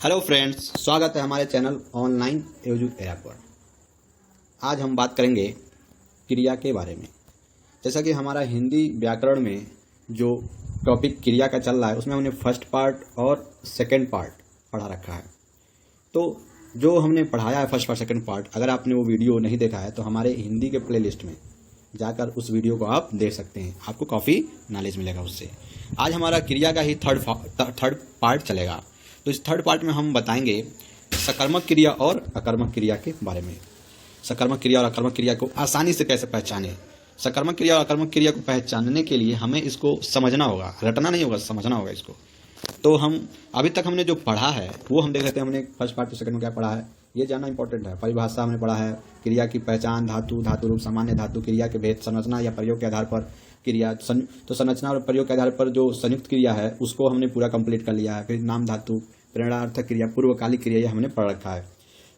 Hello friends, स्वागत है हमारे चैनल ऑनलाइन एजू एरा पर। आज हम बात करेंगे क्रिया के बारे में। जैसा कि हमारा हिंदी व्याकरण में जो टॉपिक क्रिया का चल रहा है उसमें हमने फर्स्ट पार्ट और सेकंड पार्ट पढ़ा रखा है। तो जो हमने पढ़ाया है फर्स्ट पार्ट सेकंड पार्ट, अगर आपने वो वीडियो नहीं देखा है तो हमारे हिंदी के प्लेलिस्ट में जाकर उस वीडियो को आप देख सकते हैं, आपको काफ़ी नॉलेज मिलेगा उससे। आज हमारा क्रिया का ही थर्ड पार्ट चलेगा। तो इस थर्ड पार्ट में हम बताएंगे सकर्मक क्रिया और अकर्मक क्रिया के बारे में। सकर्मक क्रिया और अकर्मक क्रिया को आसानी से कैसे पहचानें। सकर्मक क्रिया और अकर्मक क्रिया को पहचानने के लिए हमें इसको समझना होगा, रटना नहीं होगा, समझना होगा इसको। तो हम अभी तक हमने जो पढ़ा है वो हम देख लेते हैं। हमने फर्स्ट पार्ट और सेकंड में क्या पढ़ा है ये जानना इंपॉर्टेंट है। परिभाषा हमने पढ़ा है, क्रिया की पहचान, धातु, धातु रूप, सामान्य धातु, क्रिया के भेद, संरचना या प्रयोग के आधार पर क्रिया। तो संरचना और प्रयोग के आधार पर जो संयुक्त क्रिया है उसको हमने पूरा कंप्लीट कर लिया है। फिर नाम धातु, प्रेरणार्थक क्रिया, पूर्वकालिक क्रिया, ये हमने पढ़ रखा है।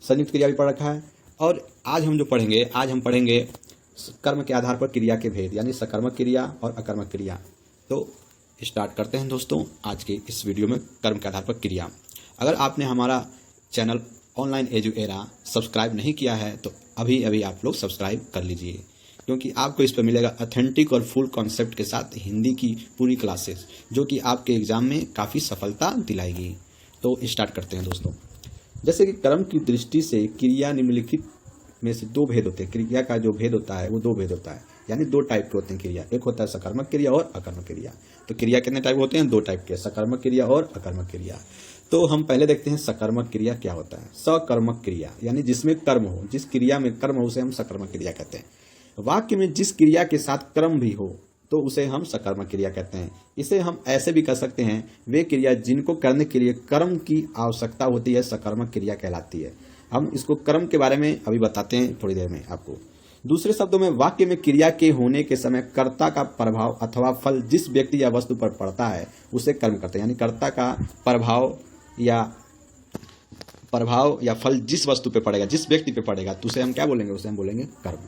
संयुक्त क्रिया भी पढ़ रखा है। और आज हम जो पढ़ेंगे, आज हम पढ़ेंगे कर्म के आधार पर क्रिया के भेद, यानी सकर्मक क्रिया और अकर्मक क्रिया। तो स्टार्ट करते हैं दोस्तों आज के इस वीडियो में कर्म के आधार पर क्रिया। अगर आपने हमारा channel online edu era subscribe नहीं किया है तो अभी अभी आप लोग सब्सक्राइब कर लीजिए, क्योंकि आपको इस पर मिलेगा ऑथेंटिक और फुल कॉन्सेप्ट के साथ हिंदी की पूरी क्लासेस, जो कि आपके एग्जाम में काफ़ी सफलता दिलाएगी। तो स्टार्ट करते हैं दोस्तों। जैसे कि कर्म की दृष्टि से क्रिया निम्नलिखित में से दो भेद होते हैं। क्रिया का जो भेद होता है वो दो भेद होता है, यानी दो टाइप के होते हैं क्रिया। एक होता है सकर्मक क्रिया और अकर्मक क्रिया। तो क्रिया कितने टाइप होते हैं? दो टाइप के, सकर्मक क्रिया और अकर्मक क्रिया। तो हम पहले देखते हैं सकर्मक क्रिया क्या होता है। सकर्मक क्रिया यानी जिसमें कर्म हो, जिस क्रिया में कर्म हो उसे हम सकर्मक क्रिया कहते हैं। वाक्य में जिस क्रिया के साथ कर्म भी हो तो उसे हम सकर्मक क्रिया कहते हैं। इसे हम ऐसे भी कर सकते हैं, वे क्रिया जिनको करने के लिए कर्म की आवश्यकता होती है सकर्मक क्रिया कहलाती है। हम इसको कर्म के बारे में अभी बताते हैं थोड़ी देर में आपको। दूसरे शब्दों में वाक्य में क्रिया के होने के समय कर्ता का प्रभाव अथवा फल जिस व्यक्ति या वस्तु पर पड़ता है उसे कर्म करते हैं। यानी कर्ता का प्रभाव या फल जिस वस्तु पे पड़ेगा, जिस व्यक्ति पे पड़ेगा, तो उसे हम क्या बोलेंगे? उसे हम बोलेंगे कर्म।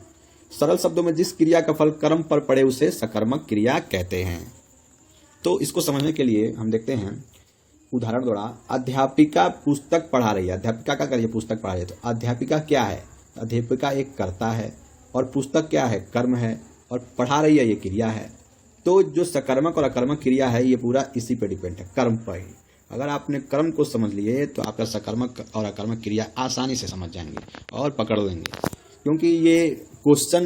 सरल शब्दों में जिस क्रिया का फल कर्म पर पड़े उसे सकर्मक क्रिया कहते हैं। तो इसको समझने के लिए हम देखते हैं उदाहरण द्वारा। अध्यापिका पुस्तक पढ़ा रही है। अध्यापिका क्या कर रही है? पुस्तक पढ़ा रही है। तो अध्यापिका क्या है? अध्यापिका एक कर्ता है और पुस्तक क्या है? कर्म है, और पढ़ा रही है ये क्रिया है। तो जो सकर्मक और अकर्मक क्रिया है ये पूरा इसी पे डिपेंड है, कर्म पर ही। अगर आपने कर्म को समझ लिए तो आपका सकर्मक और अकर्मक क्रिया आसानी से समझ जाएंगे और पकड़ लेंगे, क्योंकि ये क्वेश्चन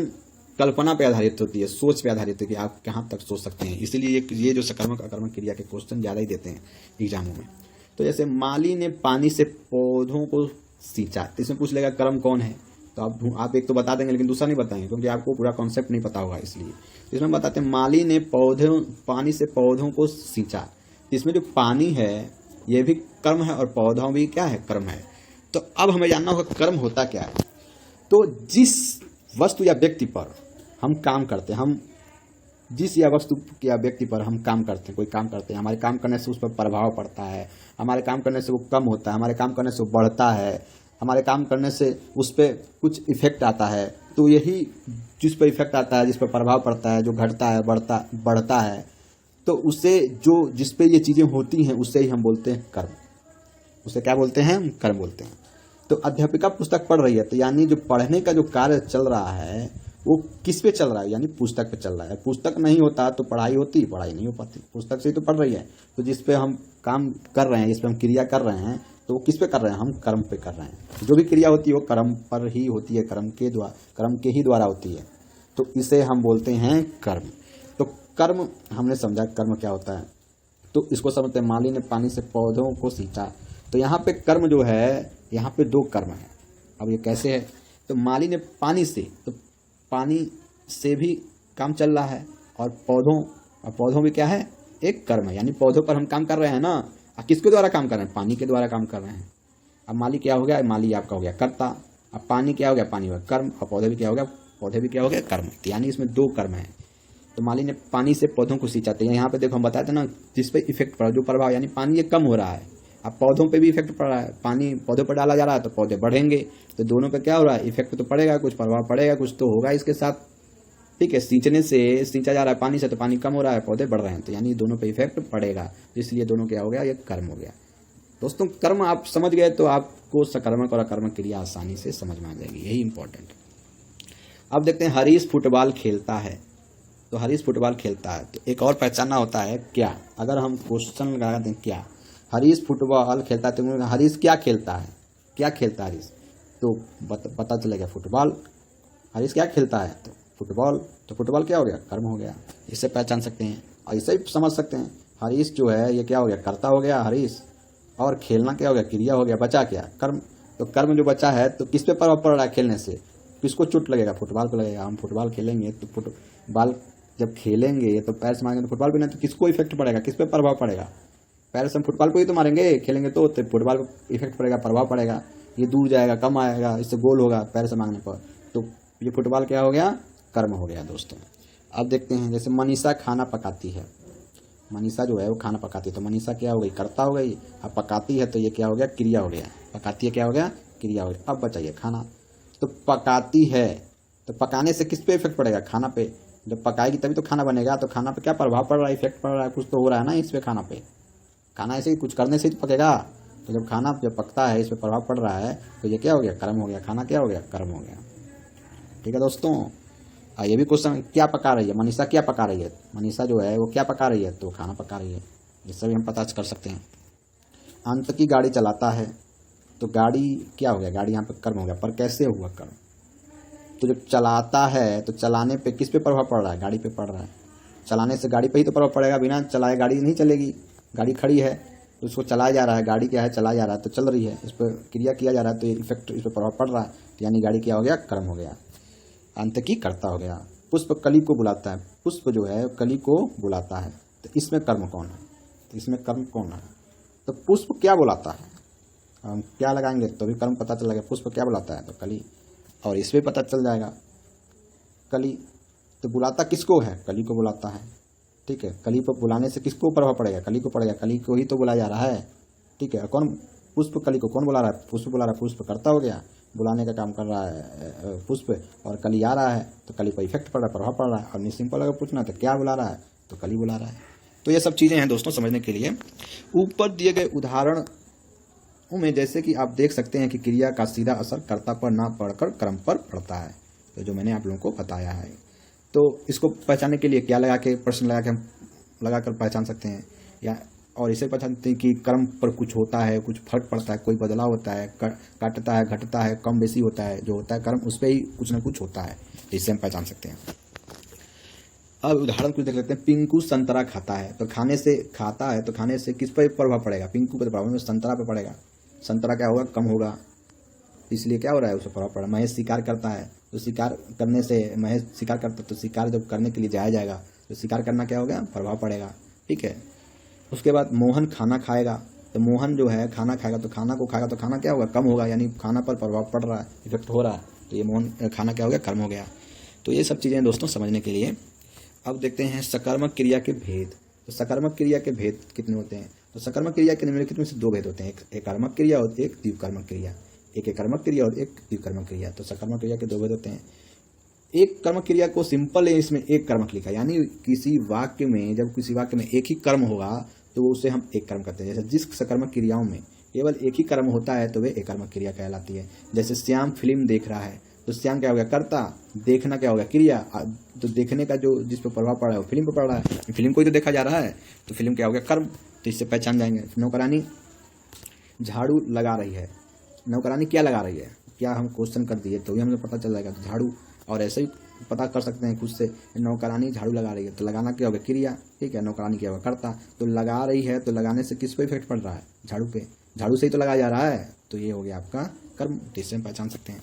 कल्पना पे आधारित होती है, सोच पे आधारित है कि आप कहाँ तक सोच सकते हैं। इसीलिए ये जो सकर्मक अकर्मक क्रिया के क्वेश्चन ज़्यादा ही देते हैं एग्जामों में। तो जैसे माली ने पानी से पौधों को सींचा, तो इसमें पूछ लेगा कर्म कौन है। तो आप एक तो बता देंगे लेकिन दूसरा नहीं बताएंगे, क्योंकि आपको पूरा कॉन्सेप्ट नहीं पता होगा। इसलिए इसमें बताते हैं माली ने पानी से पौधों को सींचा। इसमें जो पानी है ये भी कर्म है और पौधा भी क्या है? कर्म है। तो अब हमें जानना होगा कर्म होता क्या है। तो जिस वस्तु या व्यक्ति पर हम काम करते हैं, हम जिस या वस्तु या व्यक्ति पर हम काम करते हैं, कोई काम करते हैं, हमारे काम करने से उस पर प्रभाव पड़ता है, हमारे काम करने से वो कम होता है, हमारे काम करने से वो बढ़ता है, हमारे काम करने से उस पर कुछ इफेक्ट आता है। तो यही जिस पर इफेक्ट आता है, जिस पर प्रभाव पड़ता है, जो घटता है, बढ़ता है, तो उसे जो जिस पे ये चीजें होती हैं उसे ही हम बोलते हैं कर्म। उसे क्या बोलते हैं? कर्म बोलते हैं। तो अध्यापिका पुस्तक पढ़ रही है, तो यानी जो पढ़ने का जो कार्य चल रहा है वो किस पे चल रहा है? यानी पुस्तक पे चल रहा है। पुस्तक नहीं होता तो पढ़ाई होती, पढ़ाई नहीं हो पाती। पुस्तक से ही तो पढ़ रही है। तो जिस पे हम काम कर रहे हैं, जिस पे हम क्रिया कर रहे हैं, तो वो किस पे कर रहे हैं? हम कर्म पे कर रहे हैं। जो भी क्रिया होती है वो कर्म पर ही होती है, कर्म के ही द्वारा होती है। तो इसे हम बोलते हैं कर्म। तो कर्म हमने समझा कर्म क्या होता है। तो इसको समझते हैं। माली ने पानी से पौधों को सींचा। तो यहाँ पे कर्म जो है, यहाँ पे दो कर्म है। अब ये कैसे है? तो माली ने पानी से, तो पानी से भी काम चल रहा है, और पौधों भी क्या है? एक कर्म है। यानी पौधों पर हम काम कर रहे हैं ना। किसके द्वारा काम कर रहे हैं? पानी के द्वारा काम कर रहे हैं। अब माली क्या हो गया? माली आपका हो गया कर्ता। अब पानी क्या हो गया? पानी हो गया कर्म। और पौधे भी क्या हो गया? पौधे भी क्या हो गया? कर्म। यानी इसमें दो कर्म है। तो माली ने पानी से पौधों को सींचा। तो यहाँ पे देखो हम बताते ना, जिस पे इफेक्ट पड़ा, जो प्रभाव, यानी पानी ये कम हो रहा है, अब पौधों पे भी इफेक्ट पड़ रहा है। पानी पौधों पर डाला जा रहा है तो पौधे बढ़ेंगे। तो दोनों पे क्या हो रहा है? इफेक्ट तो पड़ेगा, कुछ प्रभाव पड़ेगा, कुछ तो होगा इसके साथ। ठीक है, सींचने से सींचा जा रहा है पानी से, तो पानी कम हो रहा है, पौधे बढ़ रहे हैं, तो यानी दोनों पे इफेक्ट पड़ेगा। इसलिए दोनों क्या हो गया? ये कर्म हो गया। दोस्तों कर्म आप समझ गए तो आपको सकर्मक और अकर्मक क्रिया आसानी से समझ में आ जाएगी, यही इंपॉर्टेंट है। अब देखते हैं हरीश फुटबॉल खेलता है। तो हरीश फुटबॉल खेलता है, तो एक और पहचानना होता है क्या। अगर हम क्वेश्चन लगा दें क्या, हरीश फुटबॉल खेलता है, तो हरीश क्या खेलता है, क्या खेलता है हरीश, तो पता चलेगा फुटबॉल। हरीश क्या खेलता है, तो फुटबॉल। तो फुटबॉल क्या हो गया, कर्म हो गया। इससे पहचान सकते हैं और इसे भी समझ सकते हैं, हरीश जो है ये क्या हो गया, कर्ता हो गया हरीश, और खेलना क्या हो गया, क्रिया हो गया। बचा क्या, कर्म। तो कर्म जो बचा है तो किस पे प्रभाव पड़ रहा है, खेलने से किसको चोट लगेगा, फुटबॉल पे लगेगा। हम फुटबॉल खेलेंगे तो फुटबॉल जब खेलेंगे तो पैर से मारेंगे तो फुटबॉल पे नहीं, तो किसको इफेक्ट पड़ेगा, किस पे प्रभाव पड़ेगा, पैर से हम फुटबॉल पे ही तो मारेंगे, खेलेंगे तो फुटबॉल पे इफेक्ट पड़ेगा, प्रभाव पड़ेगा, ये दूर जाएगा, कम आएगा, इससे गोल होगा पैर से मांगने पर। तो ये फुटबॉल क्या हो गया, कर्म हो गया दोस्तों। अब देखते हैं जैसे मनीषा खाना पकाती है। मनीषा जो है वो खाना पकाती है, तो मनीषा क्या हो गई, कर्ता हो गई। अब पकाती है तो ये क्या हो गया, क्रिया हो गया। पकाती है क्या हो गया, क्रिया हो गया। अब बचाइए खाना। तो पकाती है तो पकाने से किस पे इफेक्ट पड़ेगा, खाना पे। जब पकाएगी तभी तो खाना बनेगा, तो खाना पे क्या प्रभाव पड़ रहा है, इफेक्ट पड़ रहा है, कुछ तो हो रहा है ना इस पे खाना पे। खाना ऐसे ही कुछ करने से ही तो पकेगा। तो जब खाना जब पकता है, इस पे प्रभाव पड़ रहा है, तो ये क्या हो गया, कर्म हो गया। खाना क्या हो गया, कर्म हो गया। ठीक है दोस्तों। ये भी क्वेश्चन, क्या पका रही है मनीषा, क्या पका रही है, मनीषा जो है वो क्या पका रही है, तो खाना पका रही है। इससे भी हम पता कर सकते हैं। अंत की गाड़ी चलाता है, तो गाड़ी क्या हो गया, गाड़ी यहाँ पे कर्म हो गया। पर कैसे हुआ कर्म, तो जब चलाता है तो चलाने पे किस पे प्रभाव पड़ रहा है, गाड़ी पे पड़ रहा है। चलाने से गाड़ी पे ही तो प्रभाव पड़ेगा, बिना चलाए गाड़ी नहीं चलेगी। गाड़ी खड़ी है तो उसको चलाया जा रहा है, गाड़ी क्या है, चलाया जा रहा है तो चल रही है, इस पर क्रिया किया जा रहा है, तो इफेक्ट इस पर प्रभाव पड़ रहा है, तो यानी गाड़ी क्या हो गया, कर्म हो गया। अंत की कर्ता हो गया। पुष्प कली को बुलाता है, पुष्प जो है कली को बुलाता है, तो इसमें कर्म कौन है, तो इसमें कर्म कौन है, तो पुष्प क्या बुलाता है। हम क्या लगाएंगे तो भी कर्म पता चलेगा, पुष्प क्या बुलाता है, तो कली, और इसमें पता चल जाएगा कली। तो बुलाता किसको है, कली को बुलाता है। ठीक है, कली पर बुलाने से किसको प्रभाव पड़ेगा, कली को पड़ेगा, कली को ही तो बुलाया जा रहा है। ठीक है, कौन, पुष्प कली को कौन बुला रहा है, पुष्प बुला रहा है, पुष्प कर्ता हो गया, बुलाने का काम कर रहा है पुष्प, और कली आ रहा है तो कली पर इफेक्ट पड़ रहा है, प्रभाव पड़ रहा है। और सिंपल अगर पूछना तो क्या बुला रहा है, तो कली बुला रहा है। तो ये सब चीजें हैं दोस्तों समझने के लिए। ऊपर दिए गए उदाहरण में जैसे कि आप देख सकते हैं कि क्रिया का सीधा असर कर्ता पर ना पड़कर कर्म पर पड़ता है, तो जो मैंने आप लोगों को बताया है। तो इसको पहचानने के लिए क्या लगा के, प्रश्न लगा के हम लगाकर पहचान सकते हैं, या और इसे पहचानते हैं कि कर्म पर कुछ होता है, कुछ फर्क पड़ता है, कोई बदलाव होता है, काटता है, घटता है, कम बेसी होता है, जो होता है कर्म उस पर ही कुछ ना कुछ होता है, इससे हम पहचान सकते हैं। अब उदाहरण कुछ देख लेते हैं। पिंकू संतरा खाता है, तो खाने से, खाता है तो खाने से किस पर प्रभाव पड़ेगा, पिंकू पर प्रभाव में संतरा पे पड़ेगा। संतरा क्या होगा, कम होगा, इसलिए क्या हो रहा है, उसे प्रभाव पड़ा। महेश शिकार करता है, तो शिकार करने से, महेश शिकार करता है तो शिकार जब करने के लिए जाया जाएगा तो शिकार करना क्या होगा, प्रभाव पड़ेगा। ठीक है, उसके बाद मोहन खाना खाएगा, तो मोहन जो है खाना खाएगा, तो खाना को खाएगा तो खाना क्या होगा, कम होगा, यानी खाना पर प्रभाव पड़ रहा है, इफेक्ट हो रहा है, तो ये मोहन खाना क्या हो गया, कर्म हो गया। तो ये सब चीजें दोस्तों समझने के लिए। अब देखते हैं सकर्मक क्रिया के भेद। तो सकर्मक क्रिया के भेद कितने होते हैं, तो सकर्मक क्रिया के निम्नलिखित में से दो भेद होते हैं, एक कर्मक क्रिया और एक द्विकर्मक क्रिया। एक कर्मक क्रिया और एक द्विकर्मक क्रिया। तो सकर्मक क्रिया के दो भेद होते हैं। एक कर्मक क्रिया को सिंपल है, इसमें एक कर्मक लिखा, यानी किसी वाक्य में, जब किसी वाक्य में एक ही कर्म होगा तो उसे हम एक कर्म करते हैं। जैसे जिस सकर्मक क्रियाओं में केवल एक ही कर्म होता है तो वे एक कर्मक क्रिया कहलाती है। जैसे श्याम फिल्म देख रहा है, तो श्याम क्या हो गया, कर्ता, देखना क्या होगा, क्रिया। तो देखने का जो जिस पर प्रभाव पड़ रहा है वो फिल्म पर पड़ रहा है, फिल्म को ही तो देखा जा रहा है, तो फिल्म क्या हो गया, कर्म। तो इससे पहचान जाएंगे। नौकरानी झाड़ू लगा रही है, नौकरानी क्या लगा रही है, क्या हम क्वेश्चन कर दिए तो भी हमें पता चल जाएगा, तो झाड़ू। और ऐसे ही पता कर सकते हैं खुद से, नौकरानी झाड़ू लगा रही है, तो लगाना क्या होगा, क्रिया। ठीक है, नौकरानी क्या होगा, कर्ता। तो लगा रही है, तो लगाने से किस पे इफेक्ट पड़ रहा है, झाड़ू पे, झाड़ू से ही तो लगाया जा रहा है, तो ये हो गया आपका कर्म। इससे हम पहचान सकते हैं।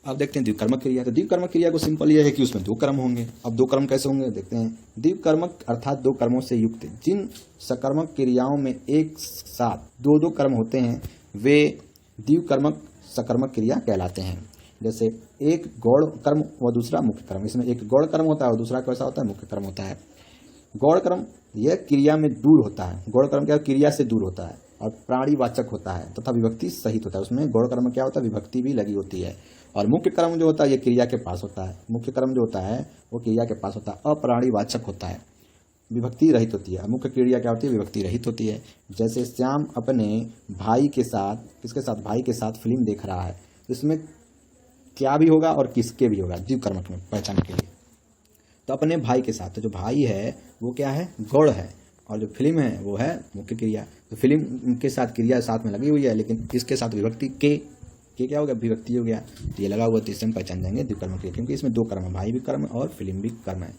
अब देखते हैं द्विकर्मक क्रिया। तो द्विकर्मक क्रिया को सिंपल ये है कि उसमें दो कर्म होंगे। अब दो कर्म कैसे होंगे देखते हैं। द्विकर्मक अर्थात दो कर्मों से युक्त जिन सकर्मक क्रियाओं में एक साथ दो दो कर्म होते हैं वे द्विकर्मक सकर्मक क्रिया कहलाते हैं। जैसे एक गौण कर्म व दूसरा मुख्य कर्म, इसमें एक गौण कर्म होता है और दूसरा कैसा होता है, मुख्य कर्म होता है। गौण कर्म यह क्रिया में दूर होता है, गौण कर्म क्या क्रिया से दूर होता है और प्राणीवाचक होता है तथा विभक्ति सहित होता है। उसमें गौण कर्म क्या होता है, विभक्ति भी लगी होती है। और मुख्य कर्म जो होता है ये क्रिया के पास होता है, मुख्य कर्म जो होता है वो क्रिया के पास होता है, अप्राणीवाचक होता है। विभक्ति रहित होती है। मुख्य क्रिया क्या होती है? विभक्ति रहित होती है। जैसे श्याम अपने भाई के साथ, किसके साथ? भाई के साथ फिल्म देख रहा है। इसमें क्या भी होगा और किसके भी होगा जीव कर्मक में पहचानने के लिए। तो अपने भाई के साथ, तो जो भाई है वो क्या है? गौड़ है, और जो फिल्म है वो है मुख्य क्रिया। तो फिल्म के साथ क्रिया साथ में लगी हुई है, लेकिन इसके साथ विभक्ति के क्या हो गया? विभक्ति हो गया। तो ये लगा हुआ, तो इससे हम पहचान जाएंगे द्विकर्म क्रिया, क्योंकि इसमें दो कर्म है, भाई भी कर्म है और फिल्म भी कर्म है।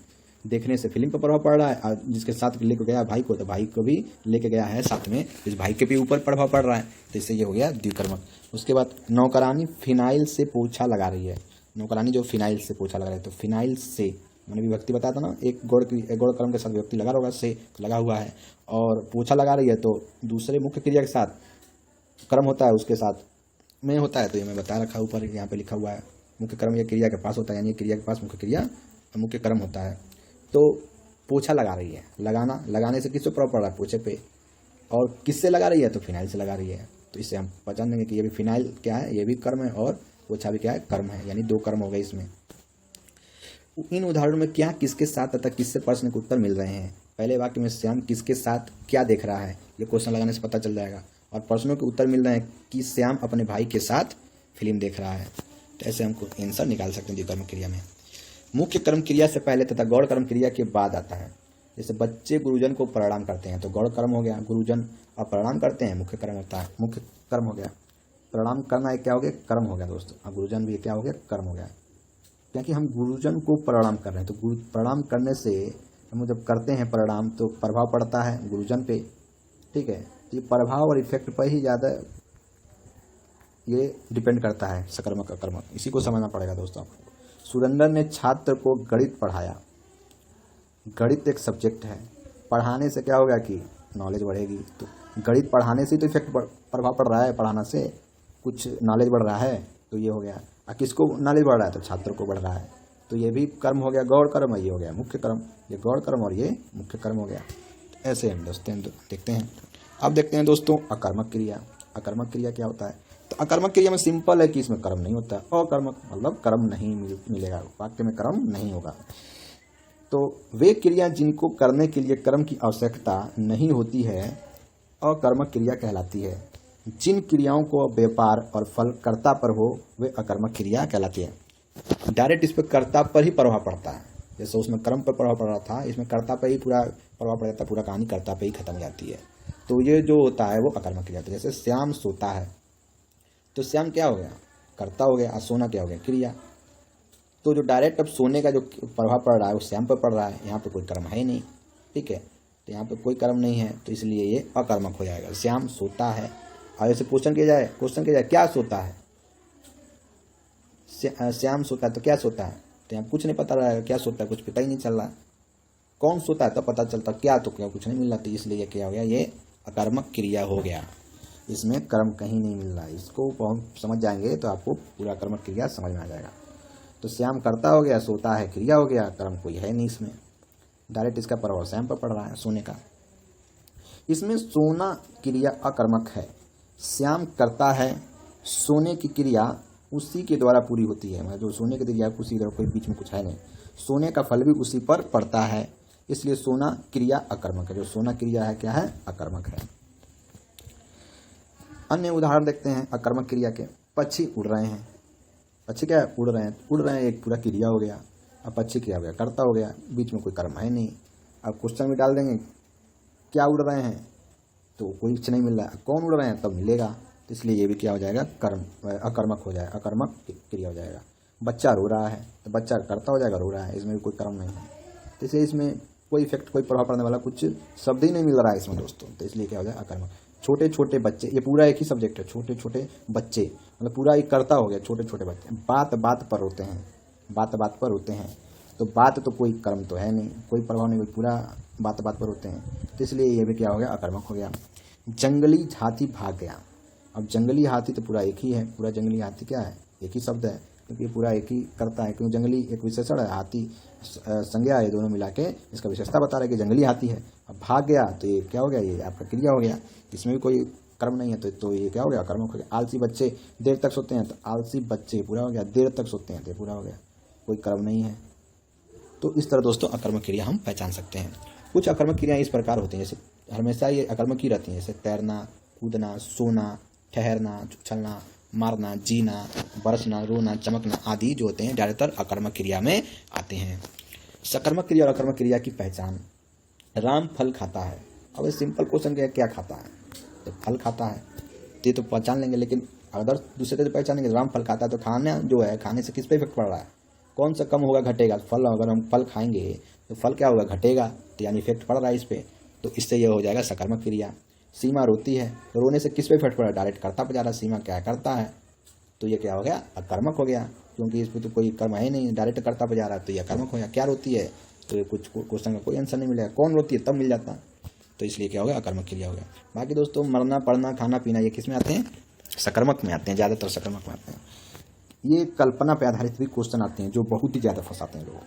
देखने से फिल्म पर प्रभाव पड़ रहा है, और जिसके साथ लेके गया भाई को, तो भाई को भी लेके गया है साथ में, इस भाई के भी ऊपर प्रभाव पड़ रहा है, तो इससे ये हो गया द्विकर्मक। उसके बाद नौकरानी फिनाइल से पोछा लगा रही है। नौकरानी जो फिनाइल से पोछा लगा रही है, तो फिनाइल से मैंने विभक्ति बताया था ना, एक गौड़ कर्म के साथ विभक्ति लगा होगा, से लगा हुआ है, और पोछा लगा रही है तो दूसरे मुख्य क्रिया के साथ कर्म होता है, उसके साथ में होता है। तो ये मैं बता रखा ऊपर, यहाँ पे लिखा हुआ है मुख्य कर्म ये क्रिया के पास होता है, यानी क्रिया के पास मुख्य क्रिया मुख्य कर्म होता है। तो पोछा लगा रही है, लगाने से किस पे प्रभाव पड़ रहा है? पोछे पे। और किससे लगा रही है? तो फिनाइल से लगा रही है। तो इससे हम पहचान देंगे कि ये भी फिनाइल क्या है, ये भी कर्म है, और पोछा भी क्या है? कर्म है, यानी दो कर्म हो गए इसमें। इन उदाहरणों में क्या किसके साथ तथा किससे प्रश्न के उत्तर मिल रहे हैं? पहले वाक्य में श्याम किसके साथ क्या देख रहा है, ये क्वेश्चन लगाने से पता चल जाएगा, और प्रश्नों के उत्तर मिल रहे हैं कि श्याम अपने भाई के साथ फिल्म देख रहा है। तो ऐसे हमको आंसर निकाल सकते हैं द्विकर्म क्रिया में। मुख्य कर्म क्रिया से पहले तथा गौड़ कर्म क्रिया के बाद आता है। जैसे बच्चे गुरुजन को प्रणाम करते हैं, तो गौड़ कर्म हो गया, गुरुजन और प्रणाम करते हैं मुख्य कर्म होता है, मुख्य कर्म हो गया। प्रणाम करना एक क्या हो गया? कर्म हो गया दोस्तों, और गुरुजन भी क्या हो गया? कर्म हो गया, क्योंकि हम गुरुजन को प्रणाम कर रहे हैं। तो प्रणाम करने से हम जब करते हैं प्रणाम, तो प्रभाव पड़ता है गुरुजन पे, ठीक है। तो ये प्रभाव और इफेक्ट पर ही ज़्यादा ये डिपेंड करता है, सकर्मक अकर्मक, इसी को समझना पड़ेगा दोस्तों। सुरेंद्र ने छात्र को गणित पढ़ाया। गणित एक सब्जेक्ट है, पढ़ाने से क्या होगा कि नॉलेज बढ़ेगी। तो गणित पढ़ाने से तो इफेक्ट प्रभाव पड़ रहा है, पढ़ाना से कुछ नॉलेज बढ़ रहा है, तो ये हो गया। और किसको नॉलेज बढ़ रहा है? तो छात्र को बढ़ रहा है, तो ये भी कर्म हो गया, गौड़ कर्म, ये हो गया मुख्य कर्म। ये गौड़ कर्म और ये मुख्य कर्म हो गया। ऐसे हम दोस्तों देखते हैं। अब देखते हैं दोस्तों अकर्मक क्रिया। अकर्मक क्रिया क्या होता है? तो अकर्मक क्रिया में सिंपल है कि इसमें कर्म नहीं होता। अकर्मक मतलब कर्म नहीं मिलेगा, वाक्य में कर्म नहीं होगा। तो वे क्रिया जिनको करने के लिए कर्म की आवश्यकता नहीं होती है, अकर्मक क्रिया कहलाती है। जिन क्रियाओं को व्यापार और फल कर्ता पर हो, वे अकर्मक क्रिया कहलाती है। डायरेक्ट इस पर कर्ता पर ही प्रभाव पड़ता है। जैसे उसमें कर्म पर प्रभाव पड़ रहा था, इसमें कर्ता पर ही पूरा प्रभाव पड़ जाता है, पूरा कहानी कर्ता पर ही खत्म हो जाती है। तो ये जो होता है वो अकर्मक क्रिया होती है। जैसे श्याम सोता है, तो श्याम क्या हो गया? कर्ता हो गया, और सोना क्या हो गया? क्रिया। तो जो डायरेक्ट अब सोने का जो प्रभाव पड़ रहा है वो श्याम पर पड़ रहा है, यहाँ पे कोई कर्म है ही नहीं, ठीक है। तो यहाँ पे कोई कर्म नहीं है, तो इसलिए ये अकर्मक हो जाएगा। श्याम सोता है, और जैसे क्वेश्चन किया जाए क्या सोता है? श्याम सोता है, तो क्या सोता है? तो यहाँ कुछ नहीं पता रहा है क्या सोता है, कुछ पता ही नहीं चल रहा। कौन सोता है तब पता चलता, क्या तो क्या कुछ नहीं मिल रहा, तो इसलिए क्या हो गया? ये अकर्मक क्रिया हो गया। इसमें कर्म कहीं नहीं मिल रहा है। इसको हम समझ जाएंगे तो आपको पूरा कर्मक क्रिया समझ में आ जाएगा। तो श्याम कर्ता हो गया, सोता है क्रिया हो गया, कर्म कोई है नहीं इसमें, डायरेक्ट इसका प्रभाव श्याम पर पड़ रहा है, सोने का। इसमें सोना क्रिया अकर्मक है। श्याम करता है, सोने की क्रिया उसी के द्वारा पूरी होती है, मतलब जो सोने की क्रिया उसी द्वारा, कोई बीच में कुछ है नहीं। सोने का फल भी उसी पर पड़ता है, इसलिए सोना क्रिया अकर्मक है। जो सोना क्रिया है क्या है? अकर्मक है। अन्य उदाहरण देखते हैं अकर्मक क्रिया के। पक्षी उड़ रहे हैं। पक्षी क्या है? उड़ रहे हैं। उड़ रहे हैं एक पूरा क्रिया हो गया, अब पक्षी क्रिया हो गया, कर्ता हो गया, बीच में कोई कर्म है नहीं। अब क्वेश्चन में डाल देंगे क्या उड़ रहे हैं, तो कोई कुछ नहीं मिल रहा है। कौन उड़ रहे हैं तब मिलेगा, तो इसलिए ये भी क्या हो जाएगा? कर्म, अकर्मक हो जाएगा, अकर्मक क्रिया हो जाएगा। बच्चा रो रहा है, तो बच्चा कर्ता हो जाएगा, रो रहा है, इसमें भी कोई कर्म नहीं है, तो इसलिए इसमें कोई इफेक्ट, कोई प्रभाव पड़ने वाला कुछ शब्द ही नहीं मिल रहा है इसमें दोस्तों, तो इसलिए क्या हो जाएगा? अकर्मक। छोटे छोटे बच्चे, ये पूरा एक ही सब्जेक्ट है, छोटे छोटे बच्चे, मतलब पूरा एक कर्ता हो गया, छोटे छोटे बच्चे। बात बात पर रोते हैं, बात बात पर रोते हैं, तो बात तो कोई कर्म तो है नहीं, कोई प्रभाव नहीं, कोई पूरा बात बात पर होते हैं, तो इसलिए ये भी क्या हो गया? अकर्मक हो गया। जंगली हाथी भाग गया। अब जंगली हाथी तो पूरा एक ही है, पूरा जंगली हाथी क्या है? एक ही शब्द है, क्योंकि पूरा एक ही करता है, क्योंकि जंगली एक विशेषण है, हाथी संज्ञा है, दोनों मिला के इसका विशेषता बता रहा है कि जंगली हाथी है। अब भाग गया तो ये क्या हो गया? ये आपका क्रिया हो गया, इसमें भी कोई कर्म नहीं है, तो ये क्या हो गया? अकर्मक हो गया। आलसी बच्चे देर तक सोते हैं, तो आलसी बच्चे पूरा हो गया, देर तक सोते हैं, तो पूरा हो गया, कोई कर्म नहीं है। तो इस तरह दोस्तों अकर्मक क्रिया हम पहचान सकते हैं। कुछ अकर्मक क्रियाएं इस प्रकार होती हैं, जैसे हमेशा ये अकर्मक ही रहती हैं, जैसे तैरना, कूदना, सोना, ठहरना, उछलना, मारना, जीना, बरसना, रोना, चमकना आदि जो होते हैं ज़्यादातर अकर्मक क्रिया में आते हैं। सकर्मक क्रिया और अकर्मक क्रिया की पहचान। राम फल खाता है। अब सिंपल क्वेश्चन क्या खाता है, तो फल खाता है तो ये तो पहचान लेंगे, लेकिन अगर दूसरे से पहचानेंगे राम फल खाता है तो खाना जो है, खाने से किस पे इफेक्ट पड़ रहा है, कौन सा कम होगा, घटेगा। फल अगर हम फल खाएंगे तो फल क्या होगा, घटेगा, तो यानी इफेक्ट पड़ रहा है इस पर, तो इससे यह हो जाएगा सकर्मक क्रिया। सीमा रोती है, तो रोने से किस पे इफेक्ट पड़ रहा है, डायरेक्ट कर्ता पे जा रहा है, सीमा क्या करता है, तो ये क्या हो गया, अकर्मक हो गया, क्योंकि इस पर तो कोई कर्म है नहीं, डायरेक्ट कर्ता पे जा रहा है, तो ये अकर्मक हो गया। क्या रोती है, तो ये कुछ क्वेश्चन का कोई आंसर नहीं मिलेगा, कौन रोती है तब मिल जाता, तो इसलिए क्या हो गया, अकर्मक क्रिया हो गया। बाकी दोस्तों मरना, पढ़ना, खाना पीना ये किस में आते हैं, सकर्मक में आते हैं, ज़्यादातर सकर्मक में आते हैं। ये कल्पना पर आधारित भी क्वेश्चन आते हैं जो बहुत ही ज़्यादा फंसाते हैं लोग,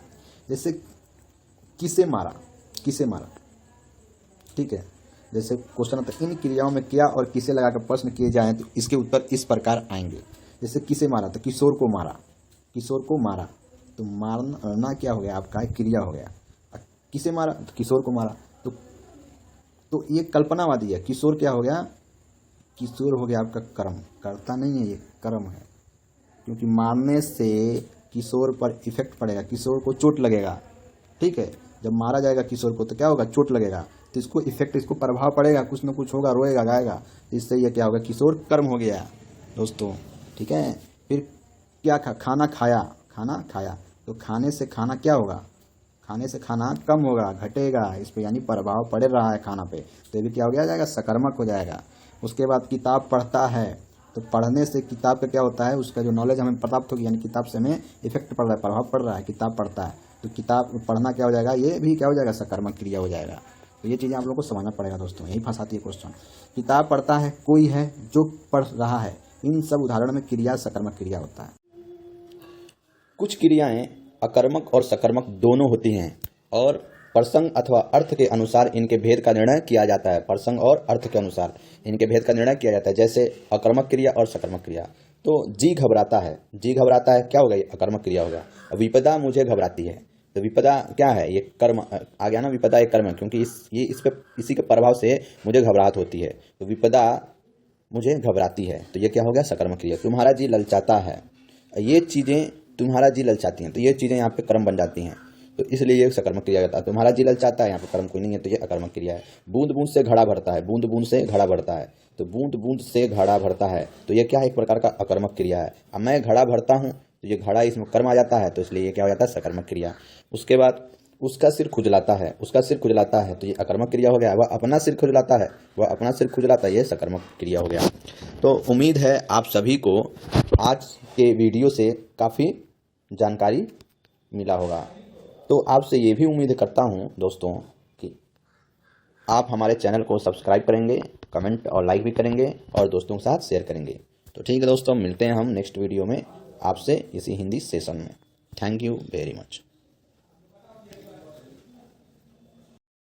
जैसे किसे मारा, किसे मारा, ठीक है। जैसे क्वेश्चन आता है इन क्रियाओं में क्या और किसे लगाकर प्रश्न किए जाएं तो इसके उत्तर इस प्रकार आएंगे। जैसे किसे मारा, तो किशोर को मारा, किशोर को मारा, तो मारना क्या हो गया आपका, क्रिया हो गया। किसे मारा, तो किशोर को मारा, तो ये कल्पनावादी है। किशोर क्या हो गया, किशोर हो गया आपका कर्म, कर्ता नहीं है, ये कर्म है, क्योंकि मारने से किशोर पर इफेक्ट पड़ेगा, किशोर को चोट लगेगा, ठीक है। जब मारा जाएगा किशोर को तो क्या होगा, चोट लगेगा, तो इसको इफेक्ट, इसको प्रभाव पड़ेगा, कुछ न कुछ होगा, रोएगा, गाएगा, तो इससे ये क्या होगा, किशोर कर्म हो गया दोस्तों, ठीक है। फिर क्या खाना खाया, खाना खाया, तो खाने से खाना क्या होगा, खाने से खाना कम होगा, घटेगा, इस पर यानी प्रभाव पड़ रहा है खाना पे, तो ये भी क्या हो गया जाएगा, सकर्मक हो जाएगा। उसके बाद किताब पढ़ता है, तो पढ़ने से किताब का क्या होता है, उसका जो नॉलेज हमें प्राप्त होगी, यानी किताब से हमें इफेक्ट पड़ रहा है, प्रभाव पड़ रहा है, किताब पढ़ता है, तो किताब पढ़ना क्या हो जाएगा, ये भी क्या हो जाएगा, सकर्मक क्रिया हो जाएगा। तो ये चीज़ें आप लोगों को समझना पड़ेगा दोस्तों, यही फंसाती है क्वेश्चन। किताब पढ़ता है, कोई है जो पढ़ रहा है, इन सब उदाहरण में क्रिया सकर्मक क्रिया होता है। कुछ क्रियाएं अकर्मक और सकर्मक दोनों होती हैं और प्रसंग अथवा अर्थ के अनुसार इनके भेद का निर्णय किया जाता है। प्रसंग और अर्थ के अनुसार इनके भेद का निर्णय किया जाता है, जैसे अकर्मक क्रिया और सकर्मक क्रिया। तो जी घबराता है, जी घबराता है क्या हो गया, अकर्मक क्रिया हो गया। विपदा मुझे घबराती है, तो विपदा क्या है, ये कर्म आ गया ना, विपदा एक कर्म है, क्योंकि इसी के प्रभाव से मुझे घबराहट होती है, तो विपदा मुझे घबराती है, तो ये क्या हो गया, सकर्मक क्रिया। तुम्हारा जी ललचाता है, ये चीज़ें तुम्हारा जी ललचाती हैं, तो ये चीज़ें यहाँ पे कर्म बन जाती हैं, तो इसलिए ये सकर्मक क्रिया होता है। तुम्हारा जी ललचाता है, यहाँ पे कर्म कोई नहीं है, तो ये अकर्मक क्रिया है। बूंद बूंद से घड़ा भरता है, बूंद बूंद से घड़ा भरता है, तो बूंद बूंद से घड़ा भरता है, तो ये क्या है, एक प्रकार का अकर्मक क्रिया है। अब मैं घड़ा भरता हूँ, तो ये घड़ा इसमें कर्म आ जाता है, तो इसलिए ये क्या हो जाता है, सकर्मक क्रिया। उसके बाद उसका सिर खुजलाता है, उसका सिर खुजलाता है, तो ये अकर्मक क्रिया हो गया। वह अपना सिर खुजलाता है, वह अपना सिर खुजलाता है, ये सकर्मक क्रिया हो गया। तो उम्मीद है आप सभी को आज के वीडियो से काफ़ी जानकारी मिला होगा। तो आपसे ये भी उम्मीद करता हूँ दोस्तों कि आप हमारे चैनल को सब्सक्राइब करेंगे, कमेंट और लाइक भी करेंगे और दोस्तों के साथ शेयर करेंगे। तो ठीक है दोस्तों, मिलते हैं हम नेक्स्ट वीडियो में आपसे इसी हिंदी सेशन में। Thank you very much.